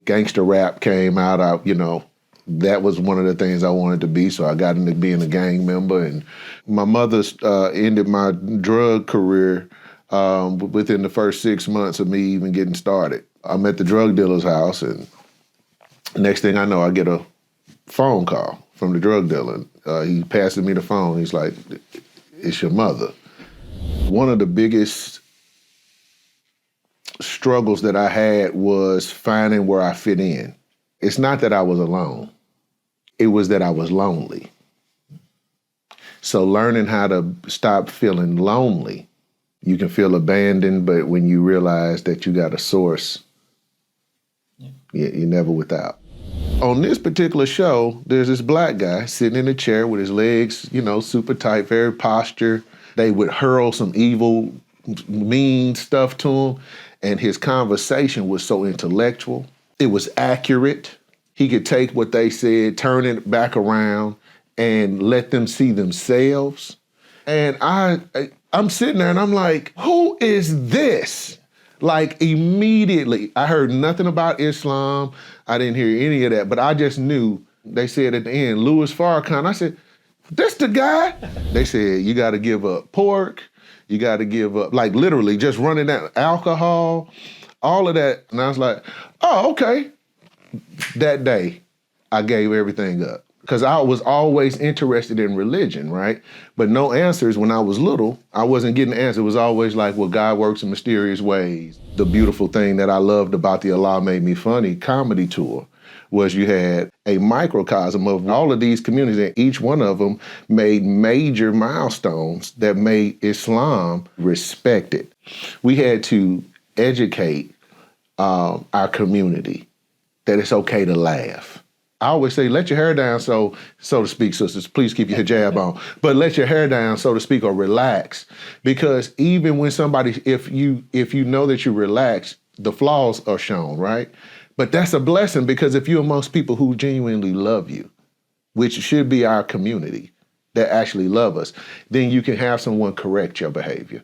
gangster rap came out, that was one of the things I wanted to be, so I got into being a gang member. And my mother ended my drug career within the first 6 months of me even getting started. I'm at the drug dealer's house, and next thing I know, I get a phone call from the drug dealer. He passes me the phone. He's like, "It's your mother." One of the biggest struggles that I had was finding where I fit in. It's not that I was alone. It was that I was lonely. So learning how to stop feeling lonely, you can feel abandoned, but when you realize that you got a source, you're never without. On this particular show, there's this black guy sitting in a chair with his legs, super tight, very posture. They would hurl some evil, mean stuff to him, and his conversation was so intellectual. It was accurate. He could take what they said, turn it back around, and let them see themselves. And I'm sitting there and I'm like, who is this? Like immediately, I heard nothing about Islam. I didn't hear any of that, but I just knew. They said at the end, Louis Farrakhan. I said, this the guy? They said, you got to give up pork. You got to give up, like literally just running that alcohol, all of that. And I was like, oh, okay. That day, I gave everything up because I was always interested in religion, right? But no answers when I was little. I wasn't getting answers. It was always like, well, God works in mysterious ways. The beautiful thing that I loved about the Allah Made Me Funny comedy tour was you had a microcosm of all of these communities, and each one of them made major milestones that made Islam respected. We had to educate our community that it's okay to laugh. I always say, let your hair down, so to speak, sisters. Please keep your hijab on. But let your hair down, so to speak, or relax. Because even when somebody, if you know that you relax, the flaws are shown, right? But that's a blessing, because if you're amongst people who genuinely love you, which should be our community, that actually love us, then you can have someone correct your behavior.